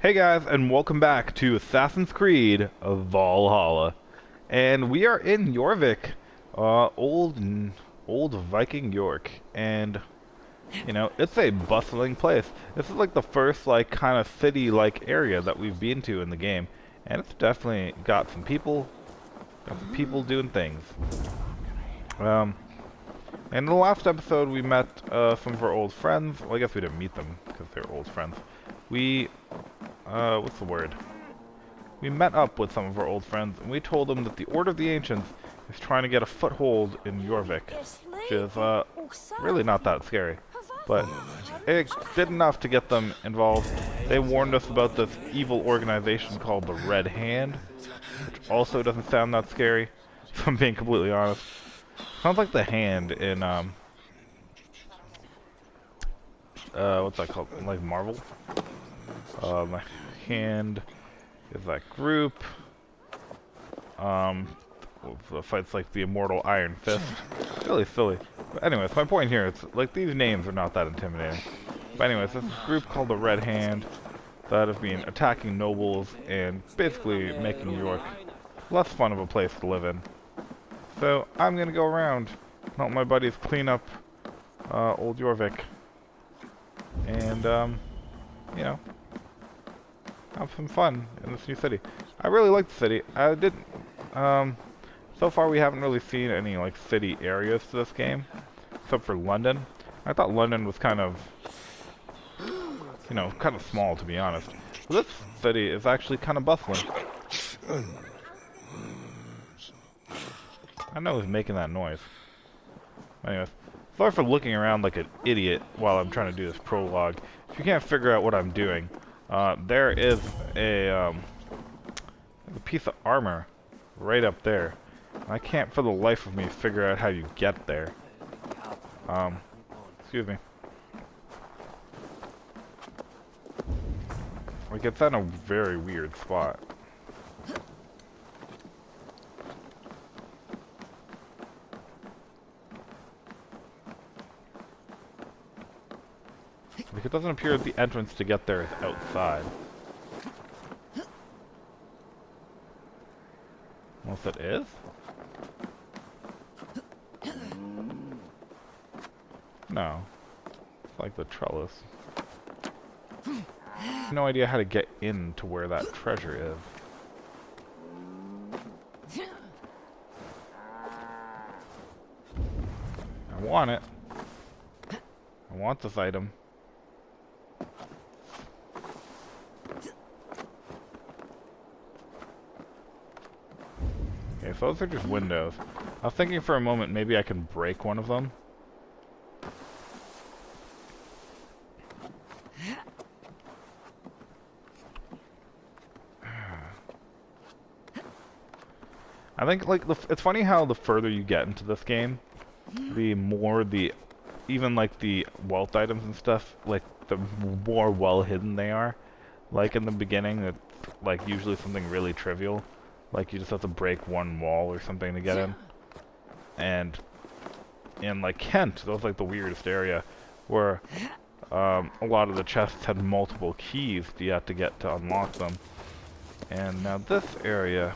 Hey guys, and welcome back to Assassin's Creed Valhalla. And we are in Jorvik, old Viking York. And, it's a bustling place. This is like the first, like, kind of city-like area that we've been to in the game. And it's definitely got some people doing things. Um, in the last episode we met, some of our old friends. Well, I guess we didn't meet them, because they're old friends. What's the word? We met up with some of our old friends, and we told them that the Order of the Ancients is trying to get a foothold in Jorvik, which is, really not that scary. But it did enough to get them involved. They warned us about this evil organization called the Red Hand, which also doesn't sound that scary, if I'm being completely honest. Sounds like the Hand in, what's that called? Like Marvel? My Hand is that group. The fight's like the immortal Iron Fist. Really silly. But anyways, my point here is, like, these names are not that intimidating. But anyways, this group called the Red Hand that have been attacking nobles and basically making New York less fun of a place to live in. So I'm gonna go around, help my buddies clean up old Jorvik, and you know, have some fun in this new city. I really like the city. So far we haven't really seen any, like, city areas to this game, except for London. I thought London was kind of small, to be honest. But this city is actually kind of bustling. I know who's making that noise. Anyways, sorry for looking around like an idiot while I'm trying to do this prologue. If you can't figure out what I'm doing, there is a piece of armor right up there. I can't for the life of me figure out how you get there. Excuse me. Like, it's in a very weird spot. Like, it doesn't appear that the entrance to get there is outside. Unless it is? No. It's like the trellis. No idea how to get into where that treasure is. I want it. I want this item. Okay, so those are just windows. I was thinking for a moment maybe I can break one of them. I think, like, it's funny how the further you get into this game, the more even like the wealth items and stuff, like, the more well hidden they are. Like in the beginning, it's like usually something really trivial, like you just have to break one wall or something to get in. And in, like, Kent, that was like the weirdest area, where a lot of the chests had multiple keys you had to get to unlock them. And now this area,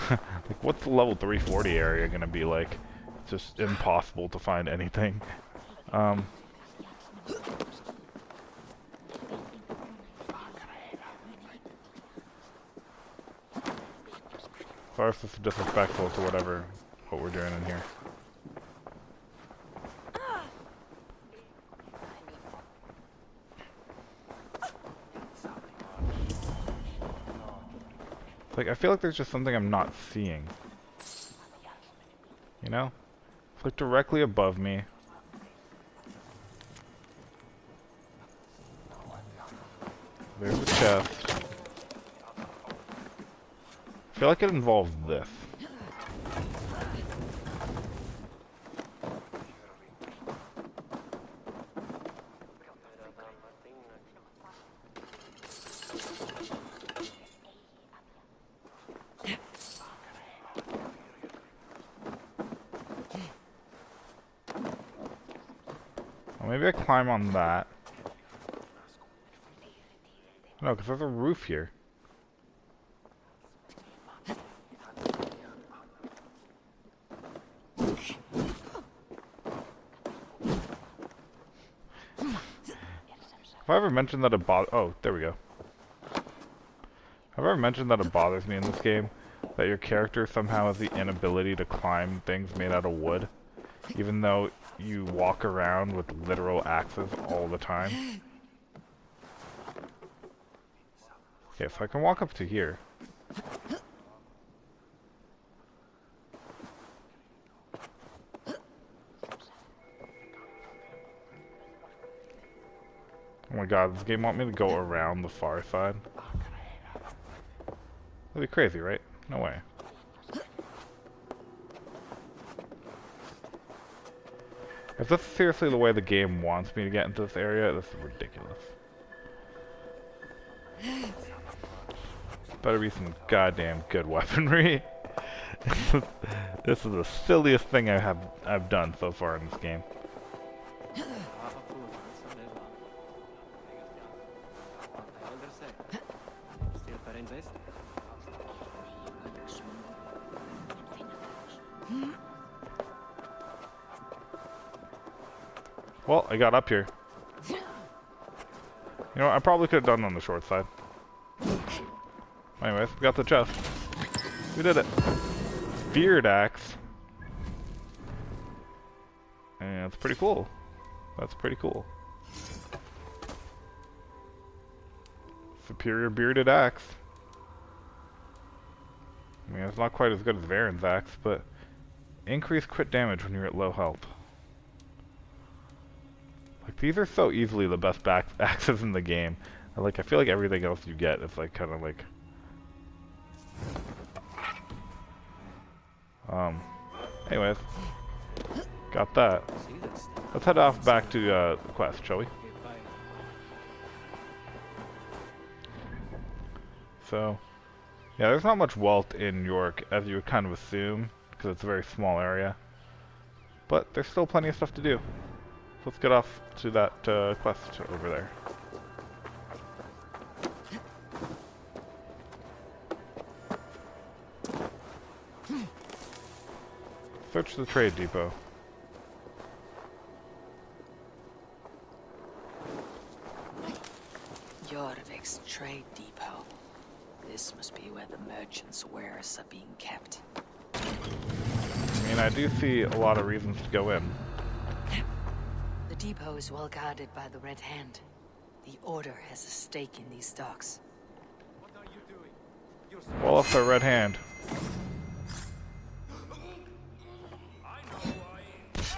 like, what's the level 340 area gonna be like? It's just impossible to find anything. Sorry if this is disrespectful to what we're doing in here. Like, I feel like there's just something I'm not seeing. You know? It's like directly above me. There's a chest. I feel like it involves this. Well, maybe I climb on that. No, because there's a roof here. Have I ever mentioned that oh, there we go. Have I ever mentioned that it bothers me in this game that your character somehow has the inability to climb things made out of wood, even though you walk around with literal axes all the time? Okay, so I can walk up to here. Oh my god, does this game want me to go around the far side? That'd be crazy, right? No way. If this is seriously the way the game wants me to get into this area, this is ridiculous. Better be some goddamn good weaponry. This is the silliest thing I've done so far in this game. Well, I got up here. You know, I probably could have done on the short side. Anyways, we got the chest. We did it. Feared axe. And it's pretty cool. That's pretty cool. Superior bearded axe. I mean, it's not quite as good as Varen's axe, but increased crit damage when you're at low health. Like, these are so easily the best axes in the game. I feel like everything else you get is like kind of like. Anyways, got that. Let's head off back to the quest, shall we? So, yeah, there's not much wealth in York, as you would kind of assume, because it's a very small area. But there's still plenty of stuff to do. So let's get off to that quest over there. Search the trade depot. Jorvik's trade depot. This must be where the merchants' wares are being kept. I mean, I do see a lot of reasons to go in. The depot is well guarded by the Red Hand. The Order has a stake in these docks. What are you doing? Well, up the Red Hand.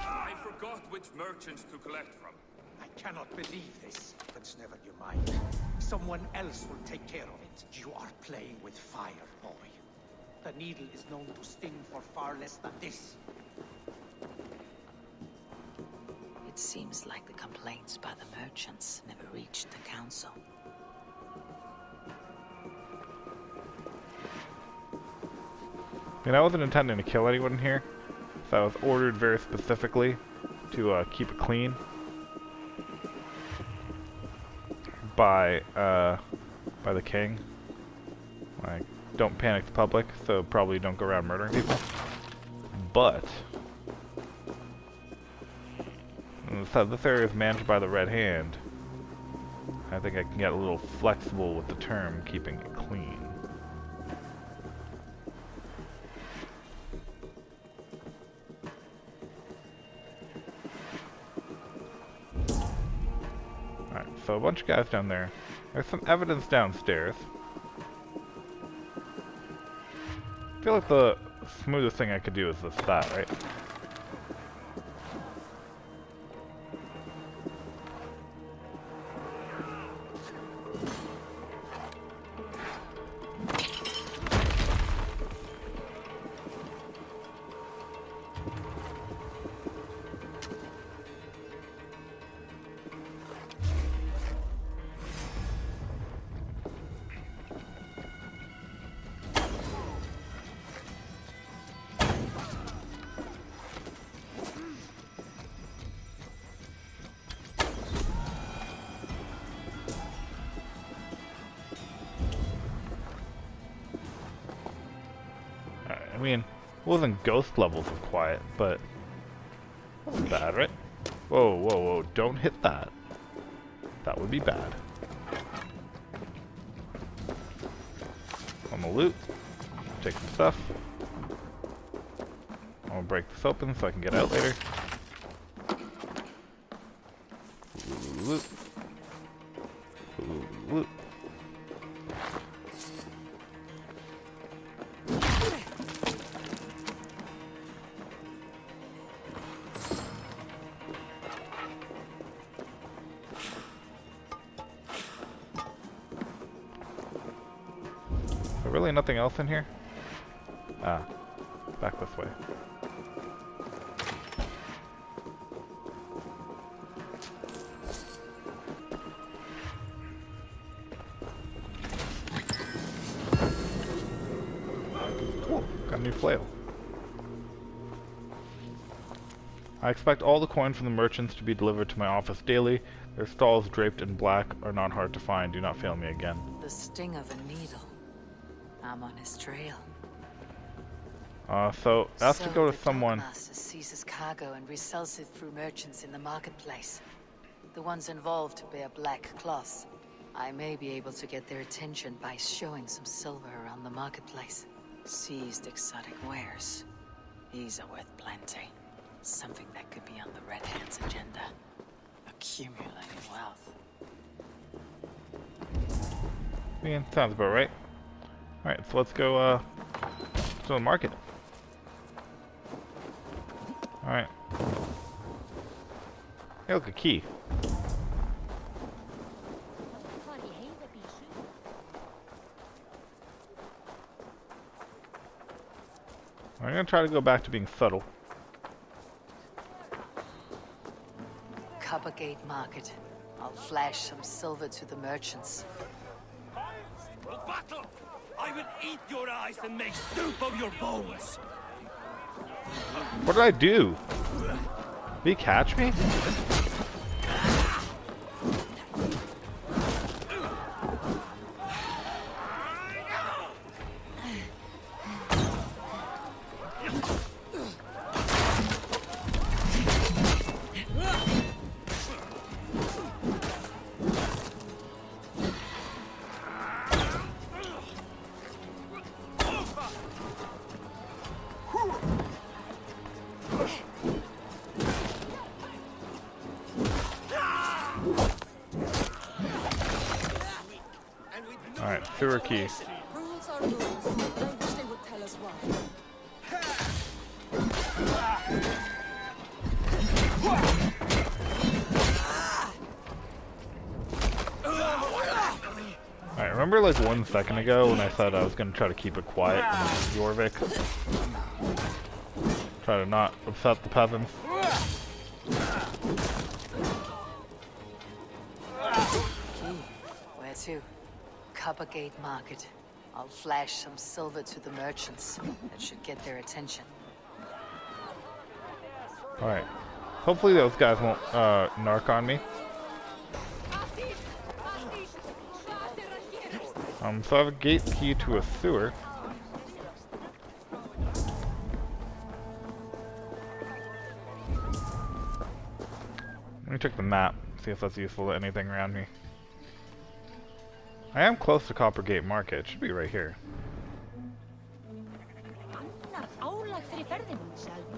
I forgot which merchants to collect from. I cannot believe this, but never you mind. Someone else will take care of it. You are playing with fire, boy. The needle is known to sting for far less than this. It seems like the complaints by the merchants never reached the council. I mean, I wasn't intending to kill anyone here, so I was ordered very specifically to keep it clean by the king. Like, don't panic the public, so probably don't go around murdering people. But so this area is managed by the Red Hand. I think I can get a little flexible with the term keeping it clean. Alright, so a bunch of guys down there. There's some evidence downstairs. I feel like the smoothest thing I could do is that, right? I mean, it wasn't ghost levels of quiet, but it wasn't bad, right? Whoa, whoa, whoa, don't hit that. That would be bad. On the loot. Take some stuff. I'll break this open so I can get out later. Loot. Loot. Is there really nothing else in here? Ah, back this way. Cool, got a new flail. I expect all the coin from the merchants to be delivered to my office daily. Their stalls draped in black are not hard to find. Do not fail me again. The sting of a needle. I'm on his trail. So I have to go to someone. The master seizes cargo and resells it through merchants in the marketplace. The ones involved bear black cloths. I may be able to get their attention by showing some silver around the marketplace. Seized exotic wares. These are worth plenty. Something that could be on the Red Hand's agenda. Accumulating wealth. Yeah, sounds about right. Alright, so let's go to the market. Alright. Hey, look, a key. I'm gonna try to go back to being subtle. Coppergate Market. I'll flash some silver to the merchants. We'll battle! I will eat your eyes and make soup of your bones! What did I do? Did he catch me? Alright, sewer key. Rules are rules. I wish they would tell us why. Alright, remember like 1 second ago when I said I was gonna try to keep it quiet in Jorvik? Try to not upset the peasants. Where to? Coppergate Market. I'll flash some silver to the merchants. That should get their attention. Alright. Hopefully those guys won't narc on me. So I have a gate key to a sewer. Let me check the map, see if that's useful to anything around me. I am close to Coppergate Market. It should be right here.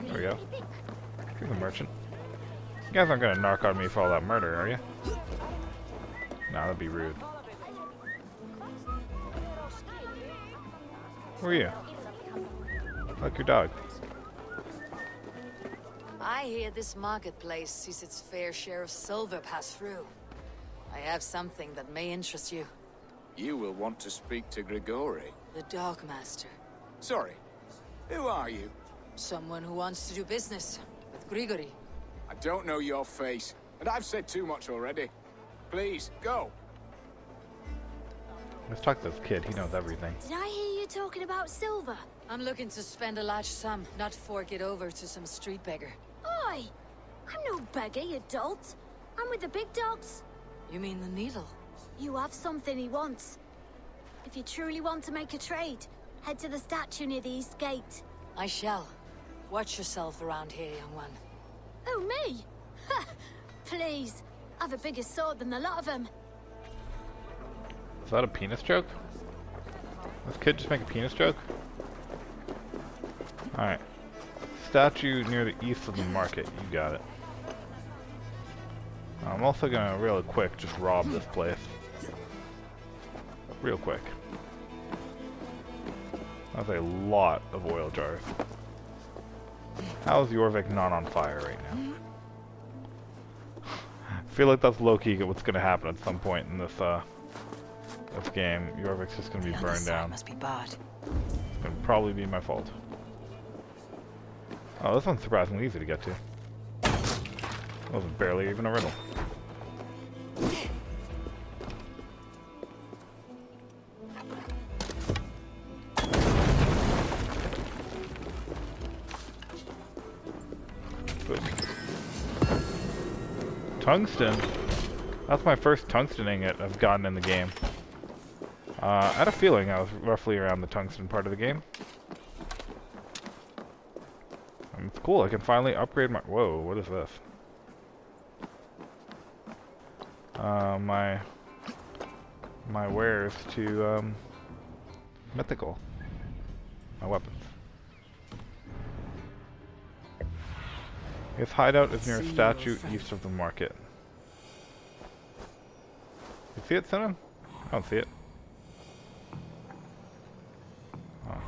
There we go. Here's a merchant. You guys aren't gonna narc on me for all that murder, are you? Nah, that'd be rude. Who are you? I like your dog. I hear this marketplace sees its fair share of silver pass through. I have something that may interest you. You will want to speak to Grigori. The Dogmaster. Sorry, who are you? Someone who wants to do business with Grigori. I don't know your face, and I've said too much already. Please, go. Let's talk to this kid. He knows everything. Did I hear you talking about silver? I'm looking to spend a large sum, not fork it over to some street beggar. Oi! I'm no beggar, you dolt. I'm with the big dogs. You mean the needle? You have something he wants. If you truly want to make a trade, head to the statue near the east gate. I shall. Watch yourself around here, young one. Oh, me? Ha! Please. I've a bigger sword than the lot of them. Is that a penis joke? This kid just make a penis joke? Alright. Statue near the east of the market. You got it. I'm also gonna, real quick, just rob this place. Real quick. That's a lot of oil jars. How is Jorvik not on fire right now? I feel like that's low-key what's gonna happen at some point in this game. Jorvik's just gonna be burned down. Must be barred. It's gonna probably be my fault. Oh, this one's surprisingly easy to get to. That was barely even a riddle. Tungsten? That's my first tungsten ingot I've gotten in the game. I had a feeling I was roughly around the tungsten part of the game. It's cool, I can finally upgrade my... Whoa, what is this? My wares to, mythical. My weapons. His hideout is near a statue east of the market. You see it, Simon? I don't see it. Oh.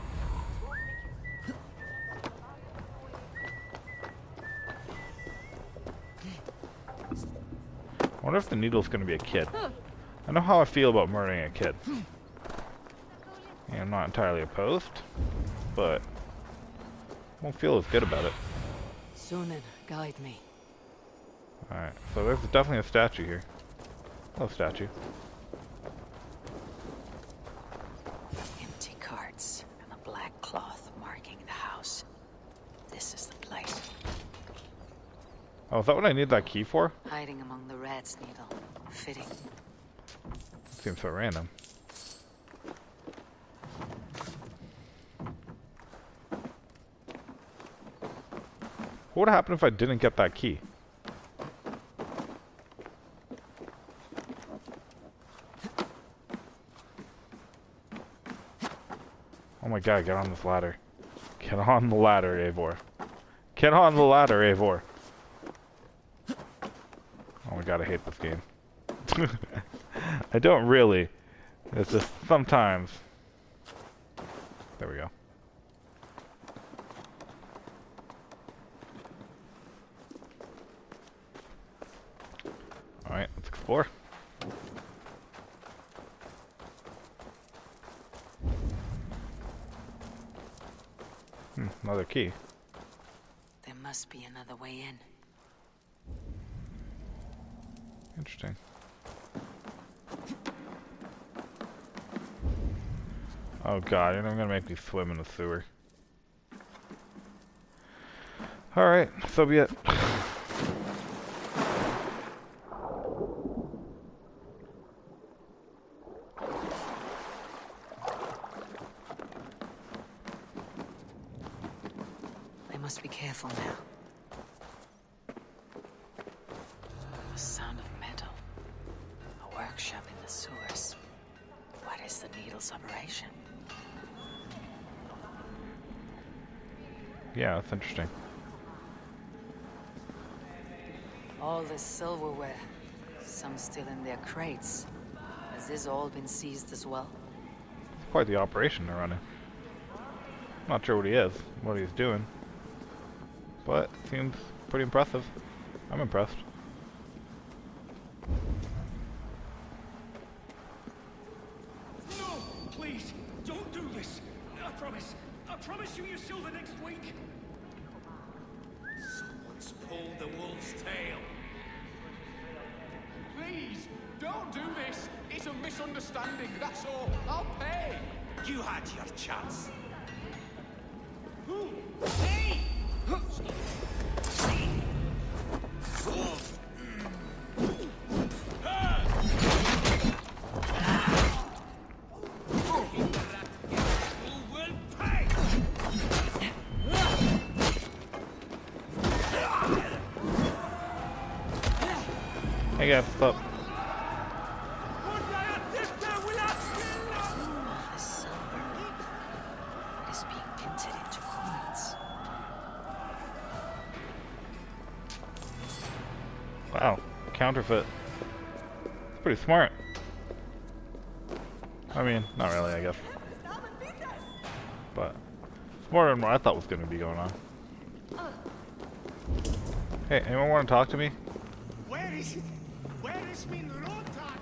I wonder if the needle's gonna be a kid. I know how I feel about murdering a kid. Yeah, I'm not entirely opposed, but I won't feel as good about it. Sunan, guide me. Alright, so there's definitely a statue here. Oh, statue. Empty carts and a black cloth marking the house. This is the place. Oh, is that what I need that key for? Hiding among the rat's needle. Fitting. Seems so random. What would happen if I didn't get that key? Oh my god, get on this ladder. Get on the ladder, Eivor. Get on the ladder, Eivor. Oh my god, I hate this game. I don't really. It's just sometimes. There we go. Alright, let's explore. Another key. There must be another way in. Interesting. Oh god, you're not gonna make me swim in the sewer. Alright, so be it. I must be careful now. The sound of metal. A workshop in the sewers. What is the needle's operation? Yeah, that's interesting. All this silverware. Some still in their crates. Has this all been seized as well? It's quite the operation they're running. Not sure what he is, what he's doing. But seems pretty impressive. I'm impressed. No! Please! Don't do this! I promise you silver next week! Someone's pulled the wolf's tail. Please, don't do this. It's a misunderstanding, that's all. I'll pay. You had your chance. Hey! Hey guys, what's up? The silver. It is being minted into coins. Wow, counterfeit. It's pretty smart. I mean, not really, I guess. But it's more than what I thought was going to be going on. Hey, anyone want to talk to me? Where is it? Where is my Rotag?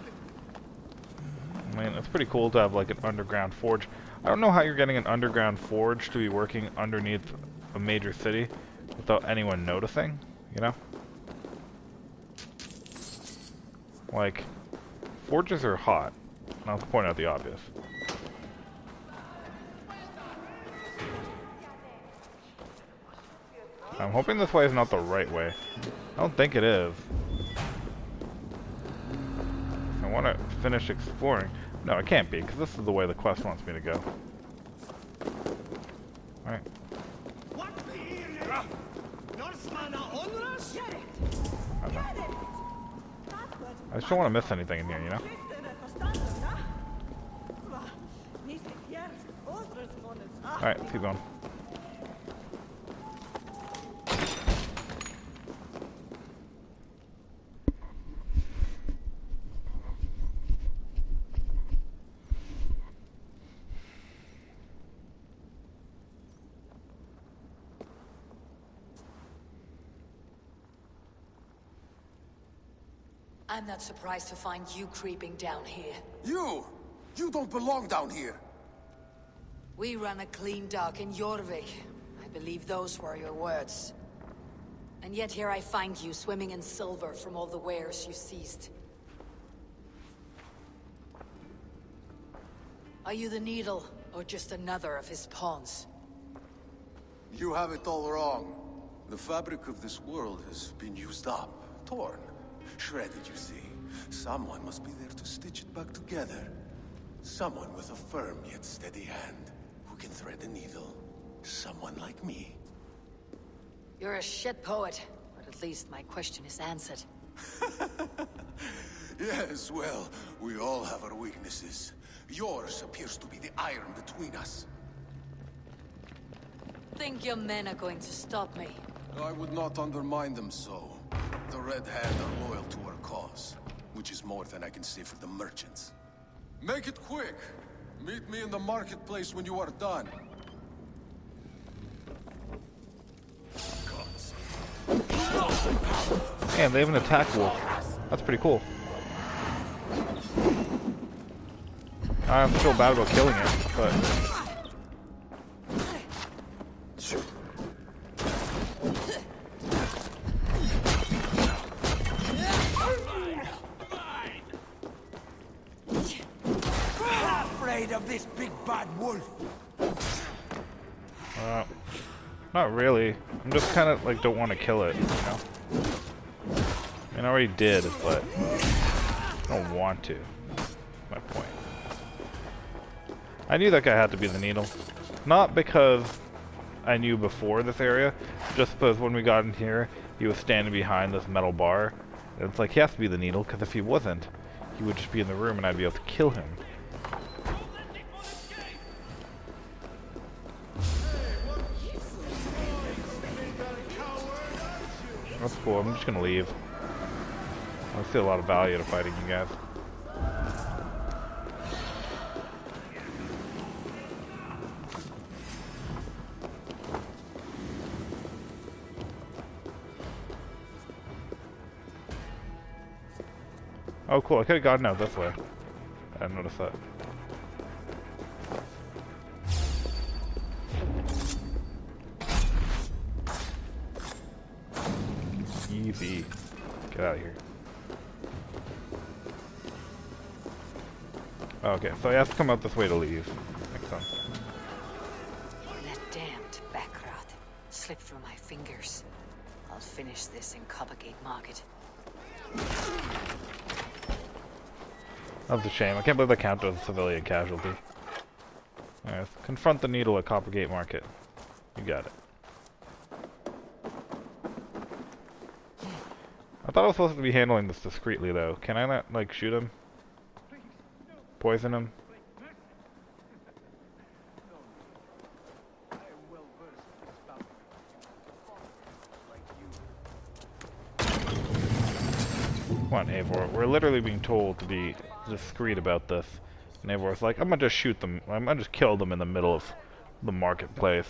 I mean, it's pretty cool to have like an underground forge. I don't know how you're getting an underground forge to be working underneath a major city without anyone noticing, you know? Like, forges are hot. Not to point out the obvious. I'm hoping this way is not the right way. I don't think it is. I want to finish exploring. No, it can't be, because this is the way the quest wants me to go. Alright. I just don't want to miss anything in here, you know? Alright, let's keep going. I'm not surprised to find you creeping down here. You! You don't belong down here! We run a clean dock in Jorvik. I believe those were your words. And yet here I find you swimming in silver from all the wares you seized. Are you the Needle, or just another of his pawns? You have it all wrong. The fabric of this world has been used up, torn, shredded, you see. Someone must be there to stitch it back together. Someone with a firm yet steady hand, who can thread the needle. Someone like me. You're a shit poet, but at least my question is answered. Yes, well, we all have our weaknesses. Yours appears to be the iron between us. Think your men are going to stop me? I would not undermine them so. The Red Hand are loyal to our cause, which is more than I can say for the merchants. Make it quick! Meet me in the marketplace when you are done. Man, they have an attack wolf. That's pretty cool. I don't feel bad about killing it, but... Afraid of this big bad wolf? Not really. I'm just kind of like don't want to kill it, you know? I mean, I already did, but I don't want to. That's my point. I knew that guy had to be the Needle. Not because I knew before this area, just because when we got in here, he was standing behind this metal bar. And it's like, he has to be the Needle, because if he wasn't, he would just be in the room and I'd be able to kill him. That's cool, I'm just gonna leave. I see a lot of value to fighting you guys. Oh cool, I could've gotten out this way. I didn't notice that. Easy. Get out of here. Okay, so I have to come out this way to leave. Makes sense. That damned backrot slipped through my fingers. I'll finish this in Coppergate Market. That's a shame. I can't believe that counted as a civilian casualty. Alright, confront the Needle at Coppergate Market. You got it. I thought I was supposed to be handling this discreetly, though. Can I not, like, shoot him? Poison him? Come on, Eivor. We're literally being told to be discreet about this. And Eivor's like, I'm gonna just shoot them. I'm gonna just kill them in the middle of the marketplace.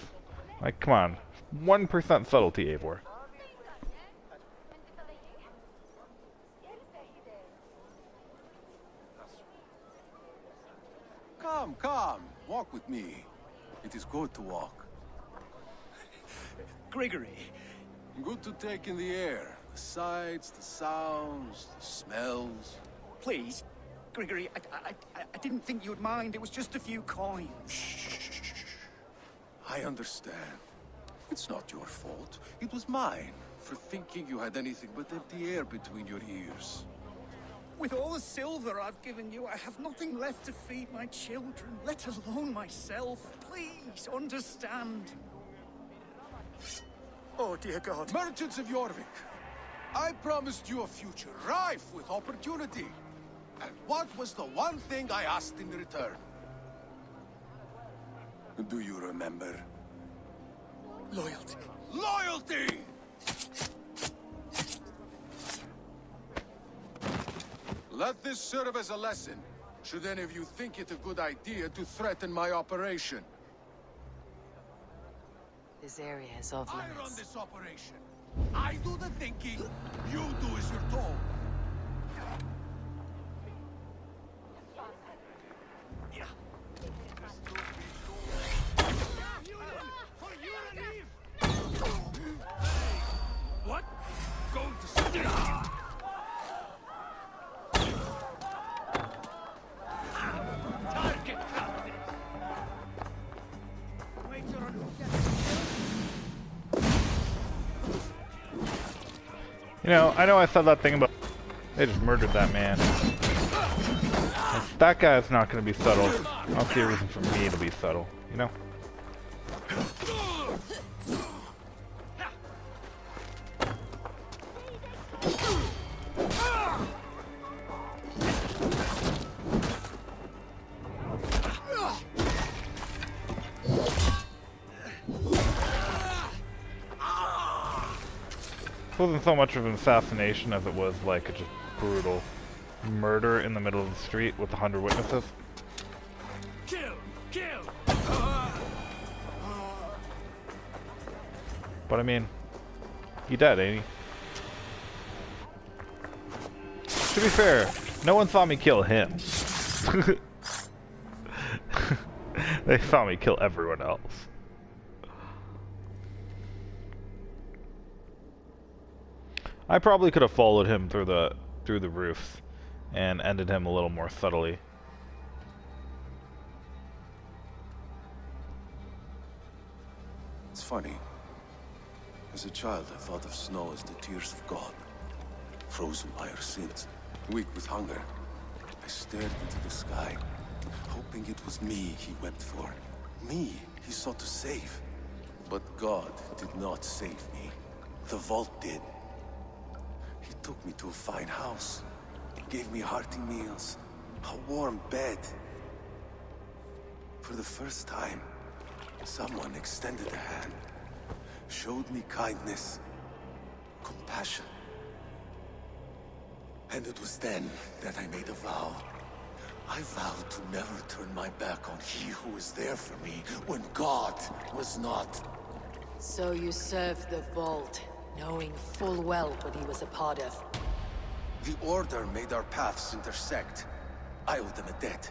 Like, come on. 1% subtlety, Eivor. Come, come. Walk with me. It is good to walk. Gregory. Good to take in the air. The sights, the sounds, the smells. Please. Gregory, I didn't think you'd mind. It was just a few coins. Shh. I understand. It's not your fault. It was mine for thinking you had anything but empty air between your ears. With all the silver I've given you, I have nothing left to feed my children, let alone myself. Please, understand. Oh, dear God. Merchants of Jorvik, I promised you a future rife with opportunity. And what was the one thing I asked in return? Do you remember? Loyalty. Loyalty! Let this serve as a lesson, should any of you think it a good idea to threaten my operation. This area is off I run limits. this operation. I do the thinking, you do as you're told. What? Going to stick? Target practice. You know I said that thing about... They just murdered that man. That guy's not gonna be subtle. I don't see a reason for me to be subtle, you know? It wasn't so much of an assassination as it was like a just brutal murder in the middle of the street with 100 witnesses. Kill! Kill! But I mean, he dead, ain't he? To be fair, no one saw me kill him. They saw me kill everyone else. I probably could have followed him through the roofs and ended him a little more subtly. It's funny. As a child, I thought of snow as the tears of God. Frozen by our sins, weak with hunger. I stared into the sky, hoping it was me he wept for. Me he sought to save. But God did not save me. The vault did. He took me to a fine house, gave me hearty meals, a warm bed. For the first time, someone extended a hand, showed me kindness, compassion. And it was then that I made a vow. I vowed to never turn my back on he who was there for me when God was not. So you served the Vault, knowing full well what he was a part of. The Order made our paths intersect. I owed them a debt,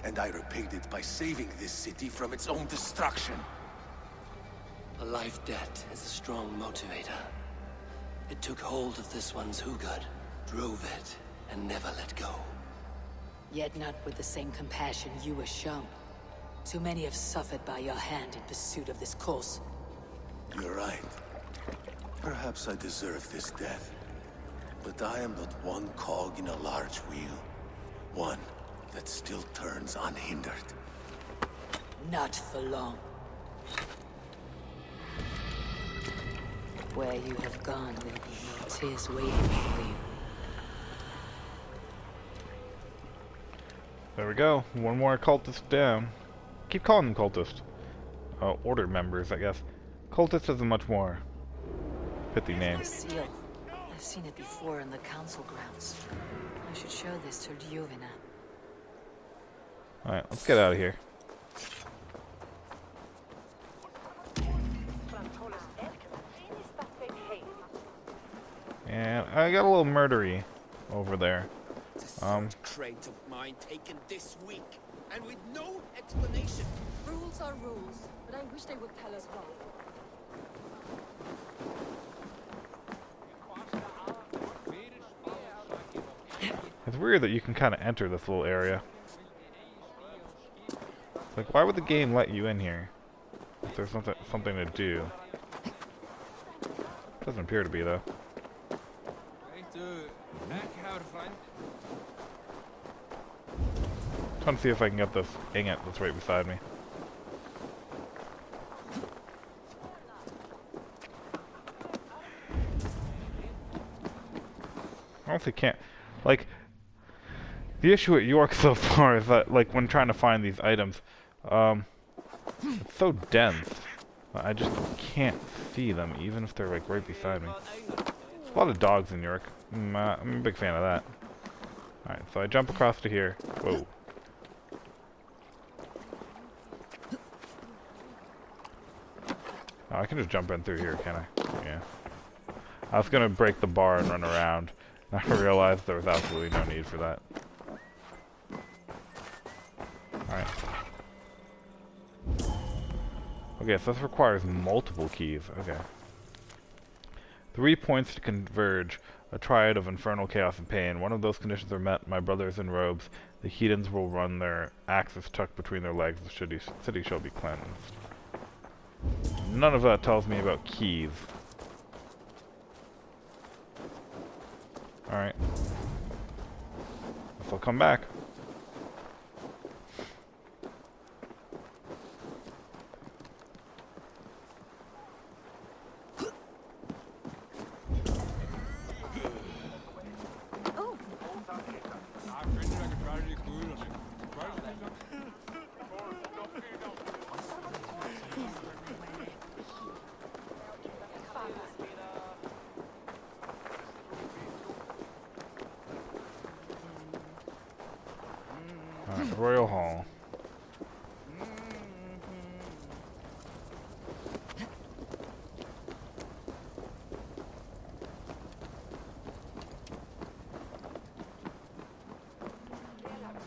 and I repaid it by saving this city from its own destruction. A life debt is a strong motivator. It took hold of this one's Hugad, drove it, and never let go. Yet not with the same compassion you were shown. Too many have suffered by your hand in pursuit of this cause. You're right. Perhaps I deserve this death. But I am but one cog in a large wheel. One that still turns unhindered. Not for long. Where you have gone will be It is waiting for you. There we go. One more cultist down. Keep calling them cultists. Order members, I guess. Cultist is a much more pithy name. The seal. I've seen it before in the council grounds. I should show this to Ljuvina. Alright, let's get out of here. And I got a little murdery over there. Crate of mine taken this week, and with no explanation. Rules are rules, but I wish they would tell us why. It's weird that you can kind of enter this little area. It's like, why would the game let you in here? If there's something to do. Doesn't appear to be, though. Trying to see if I can get this ingot that's right beside me. I honestly can't. Like, the issue at York so far is that, like, when trying to find these items, it's so dense. I just can't see them, even if they're, like, right beside me. There's a lot of dogs in York. I'm a big fan of that. Alright, so I jump across to here. Whoa. Oh, I can just jump in through here, can I? Yeah. I was gonna break the bar and run around. I realized there was absolutely no need for that. Alright. Okay, so this requires multiple keys. Okay. 3 points to converge. A triad of infernal chaos and pain. One of those conditions are met, my brothers in robes. The heathens will run their axes tucked between their legs. The city shall be cleansed. None of that tells me about keys. Alright. Guess I'll come back. Royal Hall.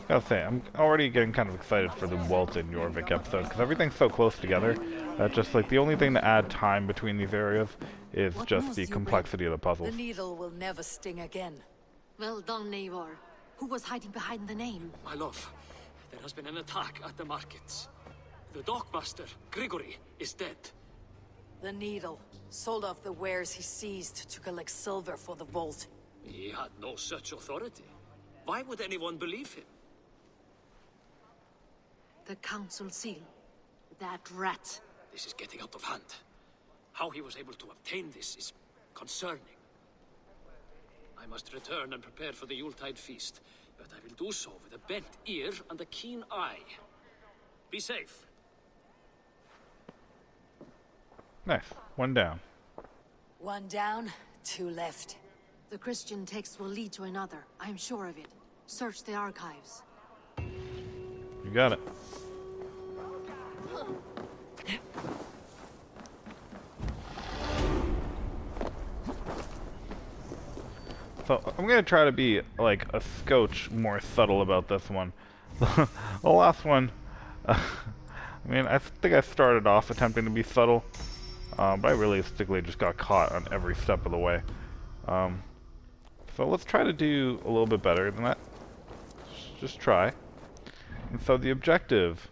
Gotta say, I'm already getting kind of excited for the Welt and Jorvik episode, because everything's so close together that just, like, the only thing to add time between these areas is just the complexity of the puzzles. The needle will never sting again. Well done, Eivor. Who was hiding behind the name? My love, there has been an attack at the markets. The dockmaster, Grigory, is dead. The needle sold off the wares he seized to collect silver for the vault. He had no such authority. Why would anyone believe him? The council seal. That rat. This is getting out of hand. How he was able to obtain this is concerning. I must return and prepare for the Yuletide feast, but I will do so with a bent ear and a keen eye. Be safe. Nice. One down. One down, two left. The Christian text will lead to another. I am sure of it. Search the archives. You got it. So, I'm gonna try to be, like, a scotch more subtle about this one. The last one, I mean, I think I started off attempting to be subtle, but I realistically just got caught on every step of the way. So let's try to do a little bit better than that. Just try. And so the objective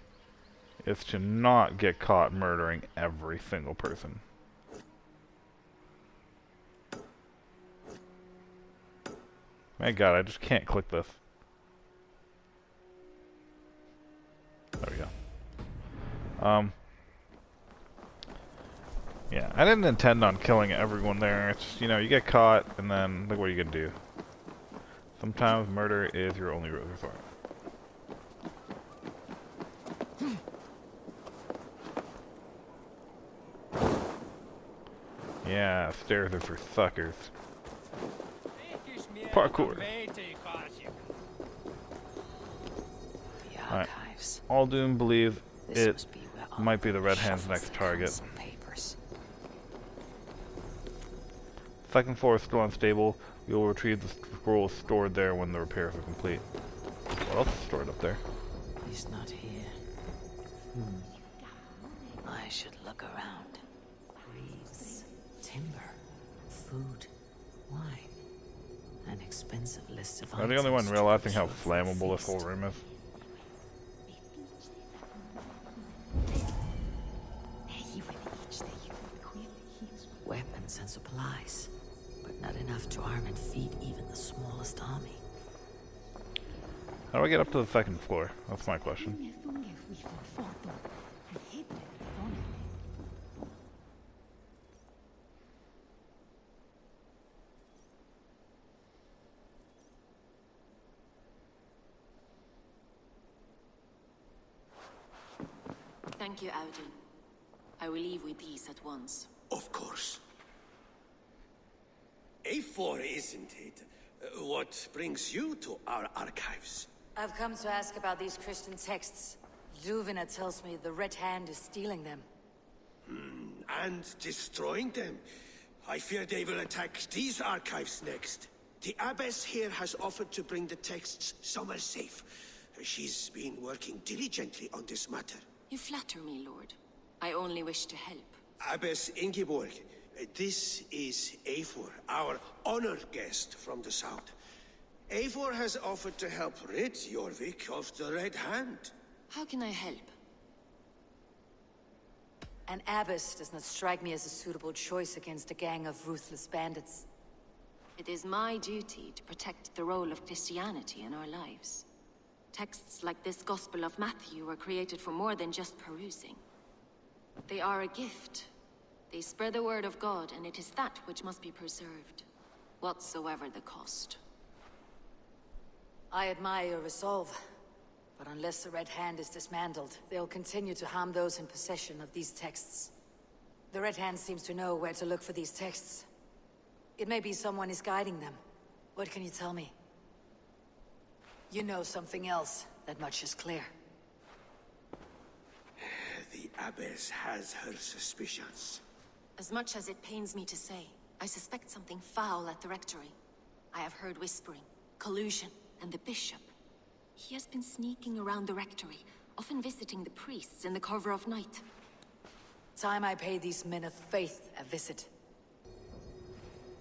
is to not get caught murdering every single person. My god, I just can't click this. There we go. Yeah, I didn't intend on killing everyone there. It's just, you know, you get caught, and then, like, what are you gonna do? Sometimes murder is your only resort. Yeah, stairs are for suckers. Parkour. The Alright. archives. Aldoon believes This it must be where might be the Oliver Red Hand's shuffles next the target. council papers. Second floor is still unstable. We will retrieve the scrolls stored there when the repairs are complete. What else is stored up there? He's not here. I should look around. Reeds, timber, food, wine. An expensive list of Am I the only one items realizing to how ensure for the flammable this whole feast. room is? Weapons and supplies, but not enough to arm and feed even the smallest army. How do I get up to the second floor? That's my question. Thank you, Audun. I will leave with these at once. Of course. Eivor, isn't it? What brings you to our archives? I've come to ask about these Christian texts. Juvena tells me the Red Hand is stealing them. And destroying them. I fear they will attack these archives next. The abbess here has offered to bring the texts somewhere safe. She's been working diligently on this matter. You flatter me, Lord. I only wish to help. Abbess Ingeborg, this is Eivor, our honored guest from the south. Eivor has offered to help rid Jorvik of the Red Hand. How can I help? An abbess does not strike me as a suitable choice against a gang of ruthless bandits. It is my duty to protect the role of Christianity in our lives. Texts like this Gospel of Matthew were created for more than just perusing. They are a gift. They spread the word of God, and it is that which must be preserved, whatsoever the cost. I admire your resolve, but unless the Red Hand is dismantled, they'll continue to harm those in possession of these texts. The Red Hand seems to know where to look for these texts. It may be someone is guiding them. What can you tell me? You know something else. That much is clear. The abbess has her suspicions. As much as it pains me to say, I suspect something foul at the rectory. I have heard whispering, collusion, and the bishop. He has been sneaking around the rectory, often visiting the priests in the cover of night. Time I pay these men of faith a visit.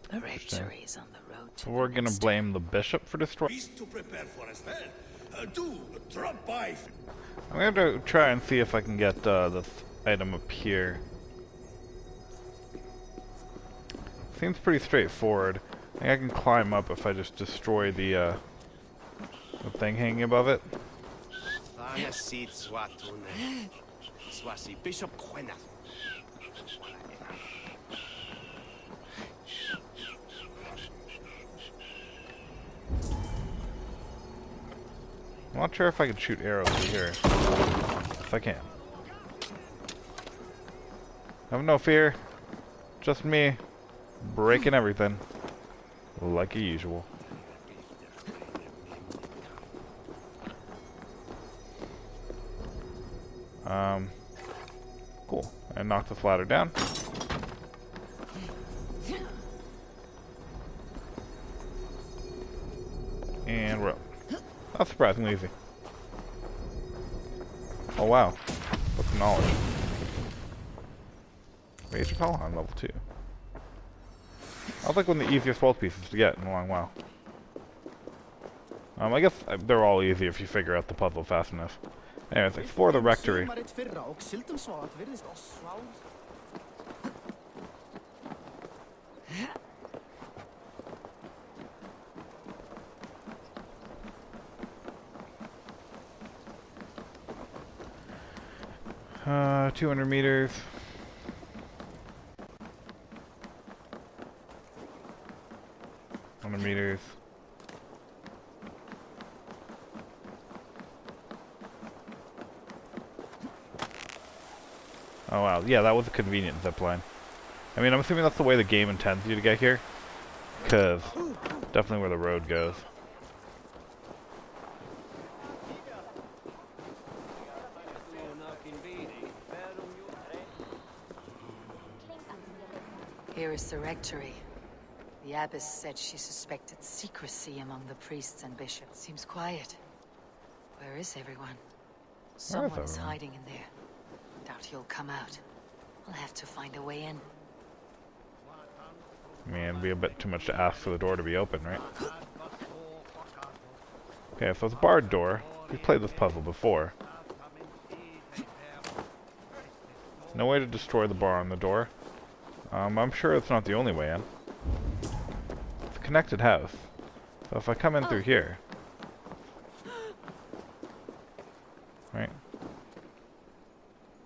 The rectory is on the road to We're gonna blame the bishop for destroying. Please to prepare for a spell. Do drop by. I'm gonna have to try and see if I can get this item up here. Seems pretty straightforward. I think I can climb up if I just destroy the thing hanging above it. I'm not sure if I can shoot arrows through here. If I can. Have no fear. Just me. Breaking everything. Like usual. Cool. And knock this ladder down. And we're up. That's surprisingly easy. Oh wow. What's knowledge? Rage of Hell on level 2. That was like one of the easiest world pieces to get in a long while. I guess they're all easy if you figure out the puzzle fast enough. Anyways, explore the rectory. Uh, 200 meters. meters. Oh wow, yeah, that was a convenient zipline. I mean, I'm assuming that's the way the game intends you to get here. Because definitely where the road goes. Here is the rectory. The abbess said she suspected secrecy among the priests and bishops. Seems quiet. Where is everyone? Someone is hiding in there. Doubt he'll come out. I'll have to find a way in. I mean, it'd be a bit too much to ask for the door to be open, right? Okay, so it's a barred door. We've played this puzzle before. No way to destroy the bar on the door. I'm sure it's not the only way in. It's a connected house. So if I come in through here... Right?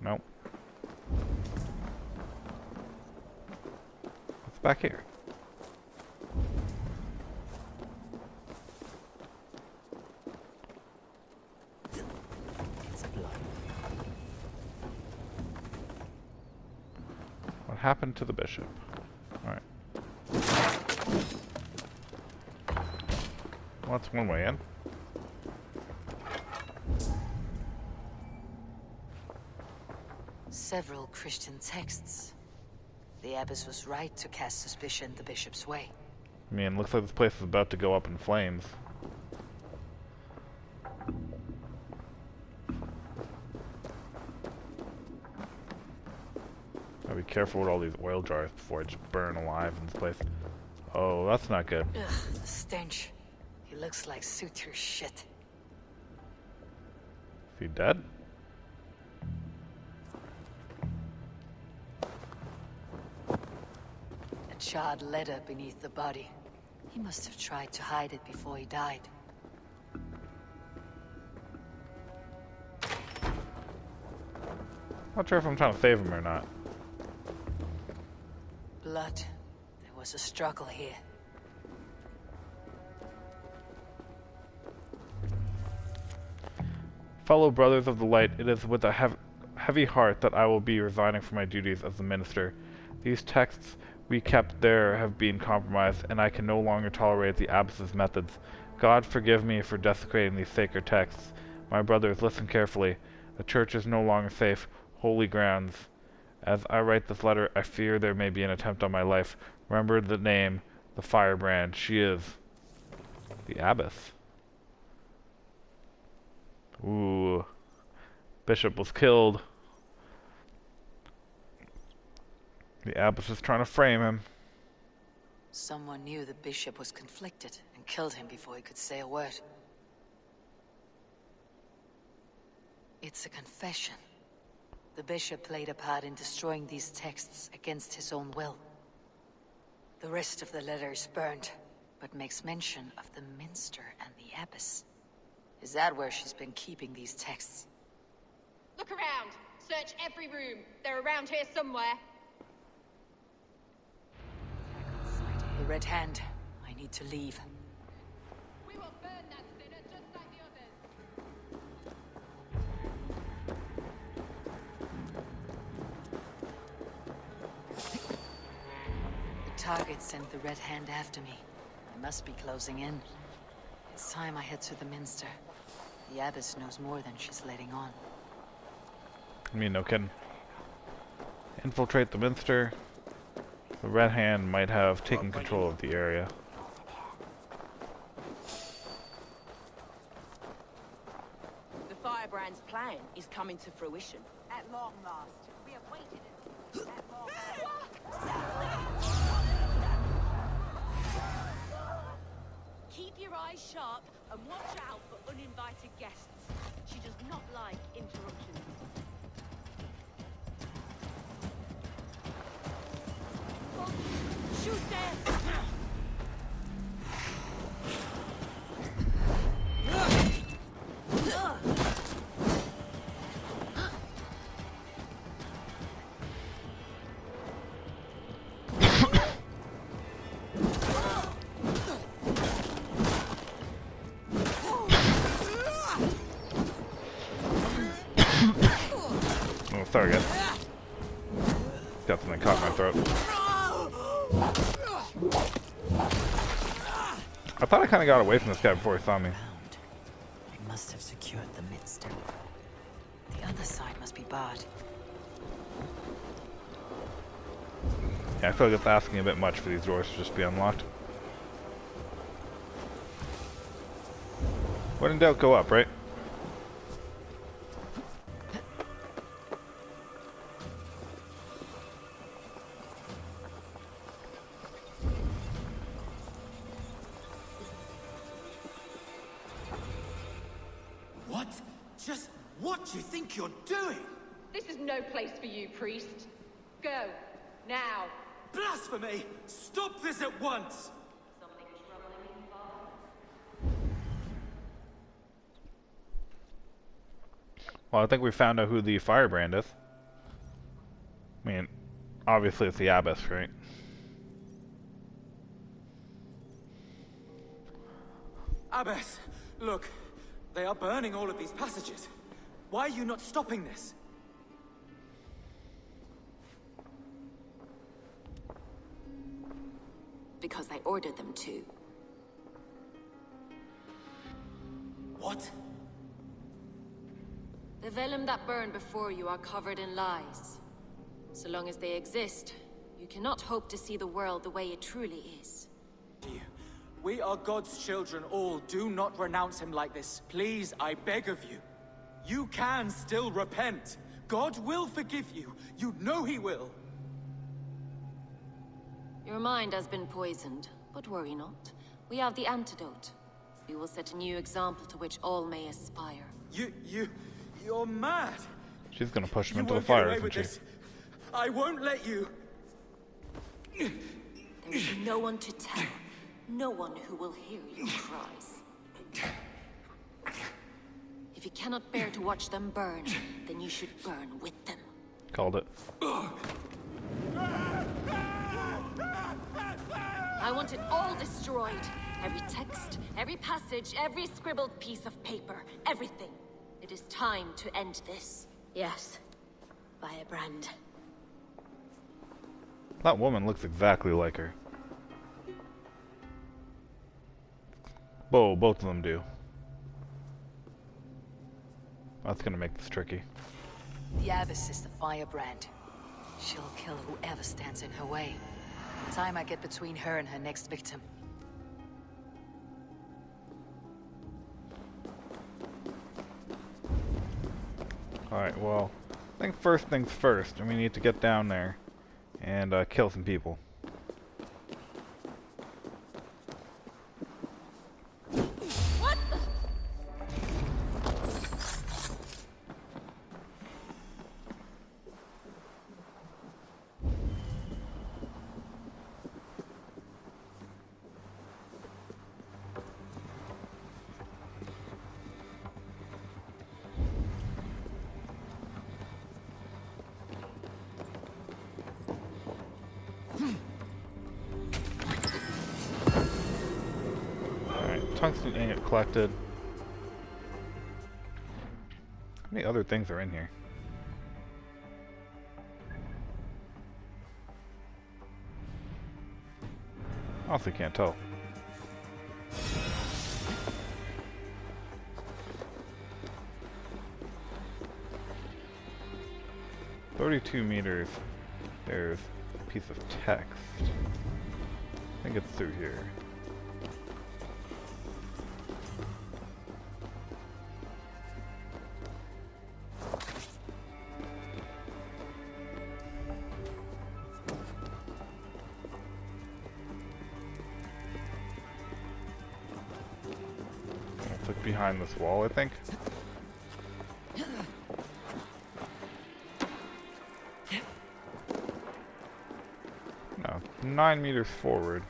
Nope. What's back here? What happened to the bishop? Alright. Well, that's one way in. Several Christian texts. The abbess was right to cast suspicion the bishop's way. I mean, looks like this place is about to go up in flames. Gotta be careful with all these oil jars before I just burn alive in this place. Oh, that's not good. Ugh, the stench. He looks like suture shit. Is he dead? A charred letter beneath the body. He must have tried to hide it before he died. Not sure if I'm trying to save him or not. Blood. There was a struggle here. Fellow brothers of the light, it is with a heavy heart that I will be resigning from my duties as the minister. These texts we kept there have been compromised, and I can no longer tolerate the abbess's methods. God forgive me for desecrating these sacred texts. My brothers, listen carefully. The church is no longer safe. Holy grounds. As I write this letter, I fear there may be an attempt on my life. Remember the name, the Firebrand. She is the abbess. Ooh. Bishop was killed. The abbess is trying to frame him. Someone knew the bishop was conflicted and killed him before he could say a word. It's a confession. The bishop played a part in destroying these texts against his own will. The rest of the letter is burned, but makes mention of the minster and the abbess. Is that where she's been keeping these texts? Look around. Search every room. They're around here somewhere. The Red Hand. I need to leave. We will burn that sinner just like the others. The target sent the Red Hand after me. I must be closing in. It's time I head to the minster. The abbess knows more than she's letting on. I mean, no kidding. Infiltrate the minster. The Red Hand might have taken control of the area. The Firebrand's plan is coming to fruition. At long last. We have waited at long Keep your eyes sharp and watch out for uninvited guests. She does not like interruptions. Shoot them! sorry guys. Got something caught in my throat. I thought I kind of got away from this guy before he saw me. They must have secured the midst. The other side must be barred. Yeah, I feel like it's asking a bit much for these doors to just be unlocked. When in doubt, go up, right? What? Just what do you think you're doing? This is no place for you, priest. Go. Now. Blasphemy! Stop this at once! Well, I think we found out who the Firebrand is. I mean, obviously it's the Abbess, right? Abbess, look. They are burning all of these passages. Why are you not stopping this? Because I ordered them to. What? The vellum that burned before you are covered in lies. So long as they exist, you cannot hope to see the world the way it truly is. We are God's children all. Do not renounce him like this. Please, I beg of you. You can still repent. God will forgive you. You know he will. Your mind has been poisoned, but worry not. We have the antidote. We will set a new example to which all may aspire. You're mad. She's gonna push him You into the won't get fire, away isn't with she? this. I won't let you. There will be no one to tell. No one who will hear your cries. If you cannot bear to watch them burn, then you should burn with them. Called it. I want it all destroyed. Every text, every passage, every scribbled piece of paper, everything. It is time to end this. Yes. Firebrand. That woman looks exactly like her. Whoa, both of them do. That's gonna make this tricky. The Abbess is the Firebrand. She'll kill whoever stands in her way. Time I get between her and her next victim. Alright, well, I think first things first, and we need to get down there and kill some people. What the? Tungsten ingot collected. How many other things are in here? Honestly, can't tell. $32 meters. There's a piece of text. I think it's through here. It's like behind this wall, I think. No, 9 meters forward.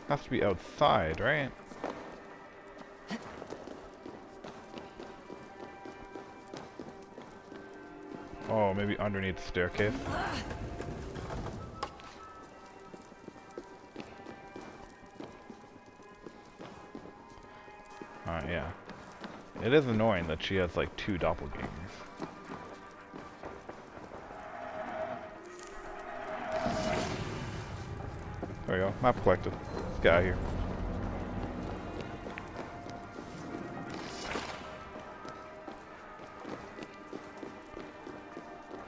Has to be outside, right? Oh, maybe underneath the staircase. Yeah. It is annoying that she has like 2 doppelgangers. There we go. Map collected. Let's get out of here.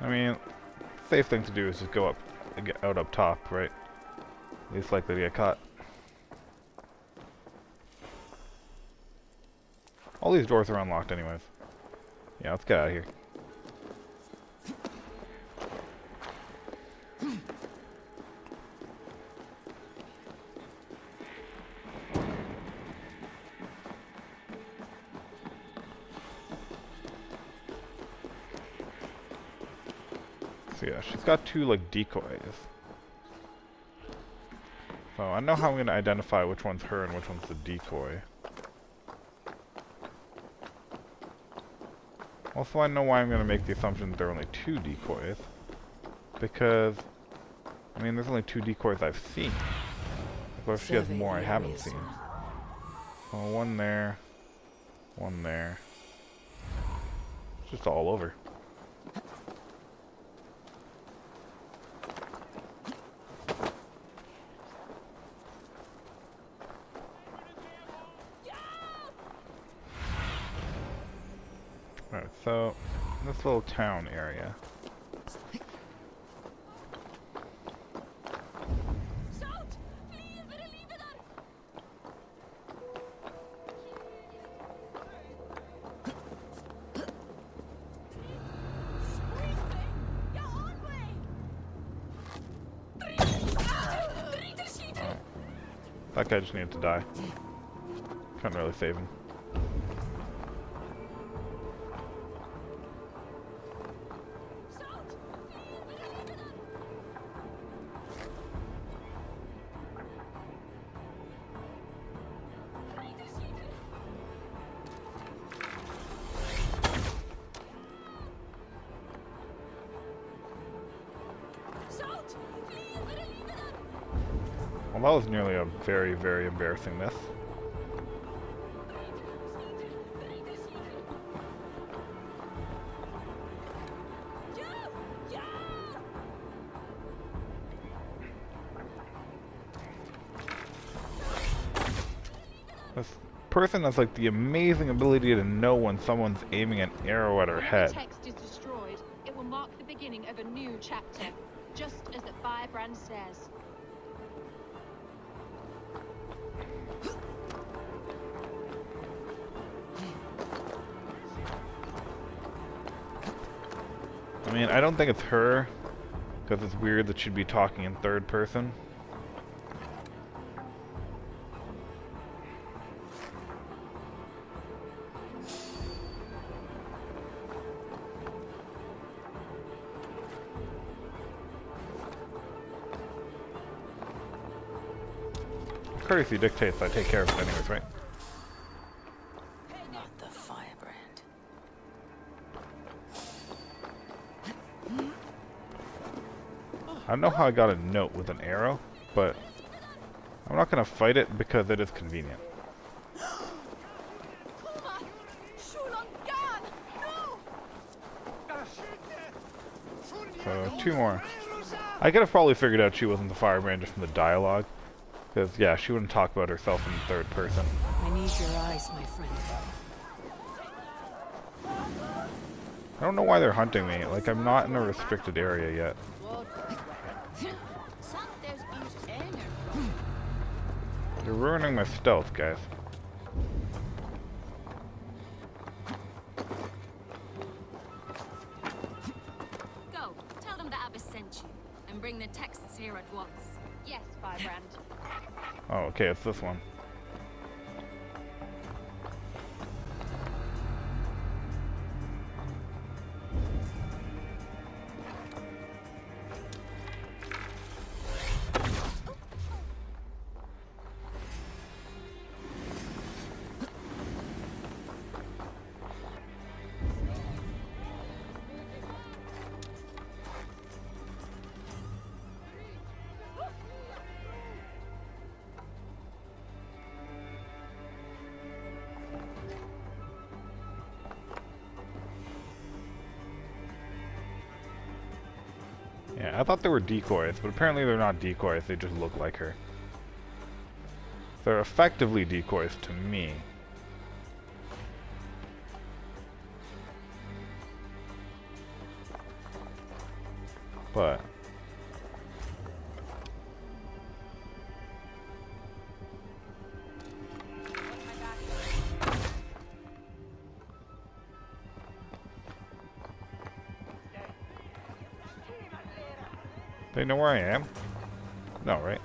I mean, safe thing to do is just go up, get out up top, right? Least likely to get caught. All these doors are unlocked anyways. Yeah, let's get out of here. So yeah, she's got two like decoys. So I know how I'm gonna identify which one's her and which one's the decoy. Also, I know why I'm gonna make the assumption that there are only two decoys. Because, I mean, there's only two decoys I've seen. What if she has more I haven't seen? Well, one there, one there. It's just all over. Alright, so, this little town area. That guy just needed to die. Couldn't really save him. Well, that was nearly a very, very embarrassing miss. This person has like the amazing ability to know when someone's aiming an arrow at her head. If the text is destroyed, it will mark the beginning of a new chapter, just as the Firebrand says. I mean, I don't think it's her, because it's weird that she'd be talking in third person. Courtesy dictates I take care of it anyways, right? Not the Firebrand. I don't know how I got a note with an arrow, but I'm not going to fight it because it is convenient. So, two more. I could have probably figured out she wasn't the Firebrand just from the dialogue. Because, yeah, she wouldn't talk about herself in third person. I need your eyes, my friend. I don't know why they're hunting me. Like, I'm not in a restricted area yet. They're ruining my stealth, guys. Go, tell them the Abbess sent you, and bring the texts here at once. Yes, Firebrand. Oh, okay, it's this one. Yeah, I thought they were decoys, but apparently they're not decoys, they just look like her. They're effectively decoys to me. But they know where I am? No, right?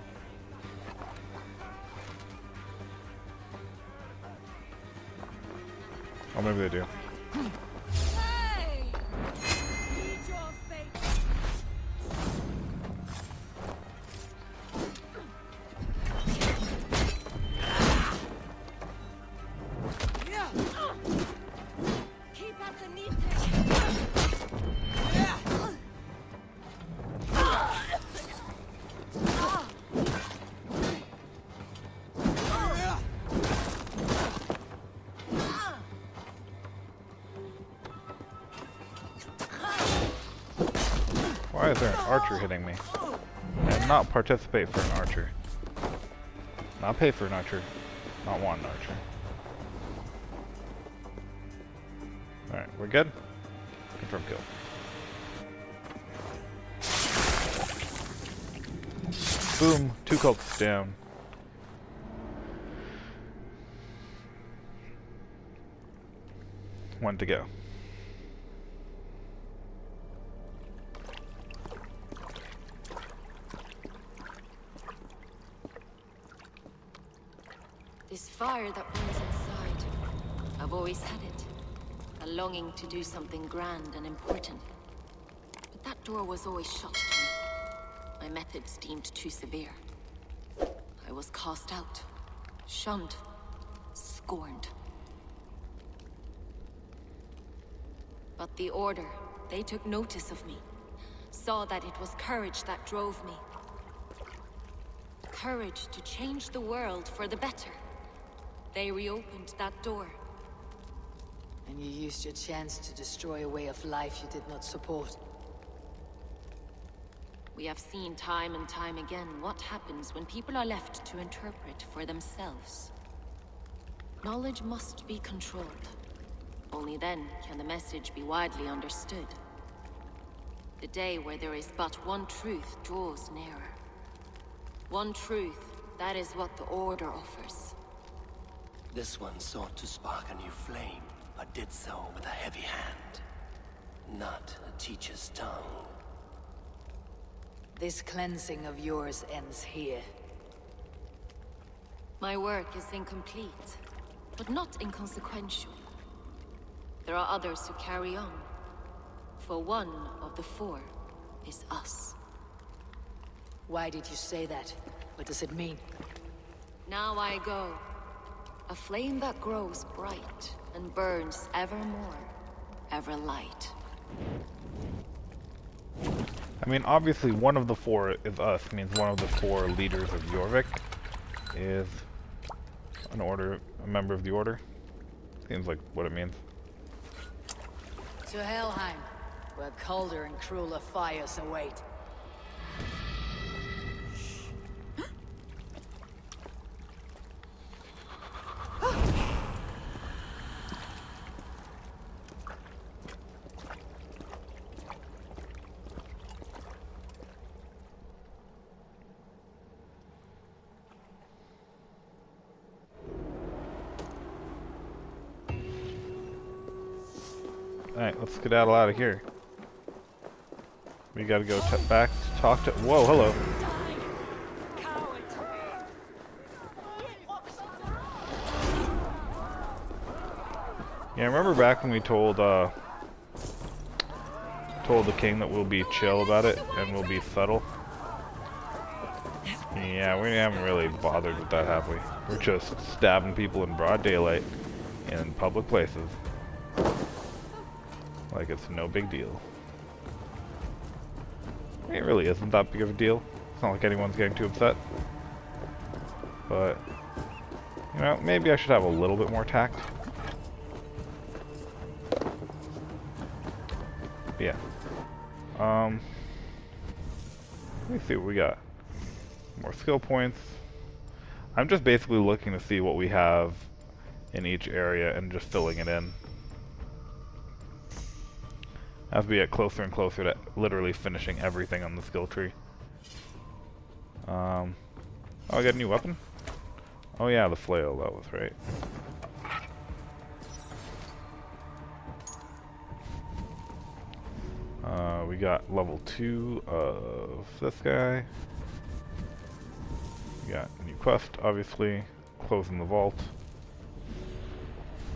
Oh, maybe they do. Hey! Read your fate. Keep at the knee. Why is there an archer hitting me? And not participate for an archer. Not pay for an archer. Not want an archer. Alright, we're good? Confirm kill. Boom! 2 cultists down. One to go. This fire that burns inside, I've always had it. A longing to do something grand and important. But that door was always shut to me. My methods deemed too severe. I was cast out, shunned, scorned. But the Order, they took notice of me. Saw that it was courage that drove me. Courage to change the world for the better. They reopened that door. And you used your chance to destroy a way of life you did not support. We have seen time and time again what happens when people are left to interpret for themselves. Knowledge must be controlled. Only then can the message be widely understood. The day where there is but one truth draws nearer. One truth, that is what the Order offers. This one sought to spark a new flame, but did so with a heavy hand. Not a teacher's tongue. This cleansing of yours ends here. My work is incomplete, but not inconsequential. There are others who carry on. For one of the 4 is us. Why did you say that? What does it mean? Now I go. A flame that grows bright and burns ever more, ever light. I mean, obviously one of the 4 is us, means one of the 4 leaders of Jorvik is a member of the Order. Seems like what it means. To Helheim, where colder and crueler fires await. Alright, let's skedaddle out of here. We gotta go back to talk to. Whoa, hello. Yeah, remember back when we told the king that we'll be chill about it and we'll be subtle? Yeah, we haven't really bothered with that, have we? We're just stabbing people in broad daylight in public places. Like it's no big deal. It really isn't that big of a deal. It's not like anyone's getting too upset. But, you know, maybe I should have a little bit more tact. But yeah. Let me see what we got. More skill points. I'm just basically looking to see what we have in each area and just filling it in. As we get closer and closer to literally finishing everything on the skill tree. Oh, I got a new weapon? Oh yeah, the flail, that was right. We got level 2 of this guy. We got a new quest, obviously. Closing the vault.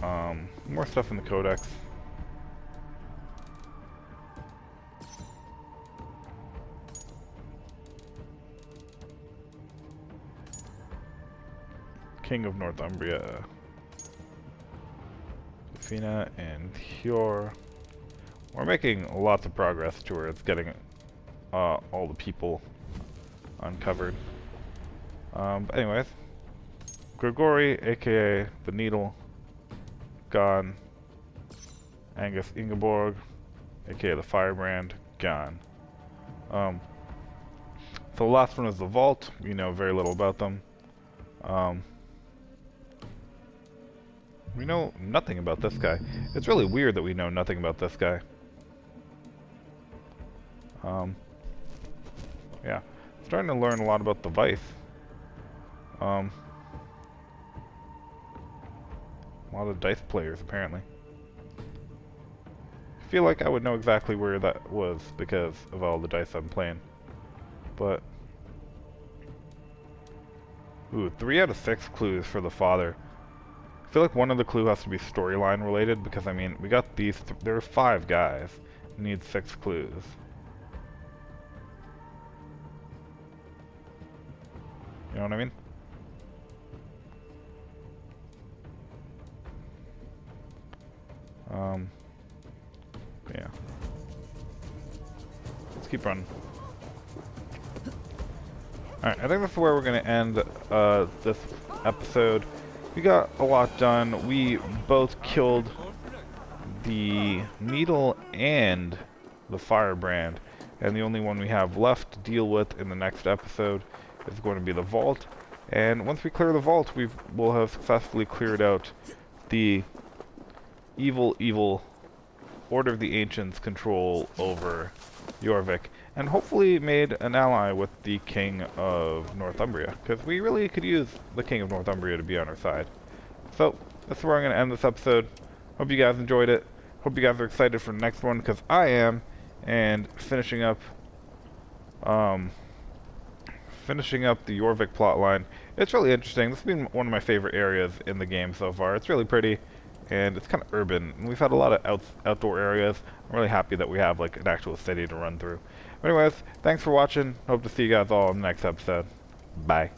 More stuff in the codex. King of Northumbria. Athena and Hjor. We're making lots of progress towards getting all the people uncovered. But anyways, Grigori, aka the Needle, gone. Angus Ingeborg, aka the Firebrand, gone. So the last one is the Vault. We know very little about them. We know nothing about this guy. It's really weird that we know nothing about this guy. Yeah. Starting to learn a lot about the Vice. A lot of dice players, apparently. I feel like I would know exactly where that was because of all the dice I'm playing. But... ooh, 3 out of 6 clues for the father. I feel like one of the clues has to be storyline related because, I mean, we got these... there are 5 guys. We need 6 clues. You know what I mean? Yeah. Let's keep running. Alright, I think that's where we're going to end this episode. We got a lot done. We both killed the Needle and the Firebrand. And the only one we have left to deal with in the next episode is going to be the Vault. And once we clear the Vault, we'll have successfully cleared out the evil Order of the Ancients control over Jorvik, and hopefully made an ally with the King of Northumbria, because we really could use the King of Northumbria to be on our side. So, that's where I'm going to end this episode. Hope you guys enjoyed it. Hope you guys are excited for the next one, because I am, and finishing up the Jorvik plotline. It's really interesting. This has been one of my favorite areas in the game so far. It's really pretty. And it's kind of urban. And we've had a lot of outdoor areas. I'm really happy that we have like an actual city to run through. But anyways, thanks for watching. Hope to see you guys all in the next episode. Bye.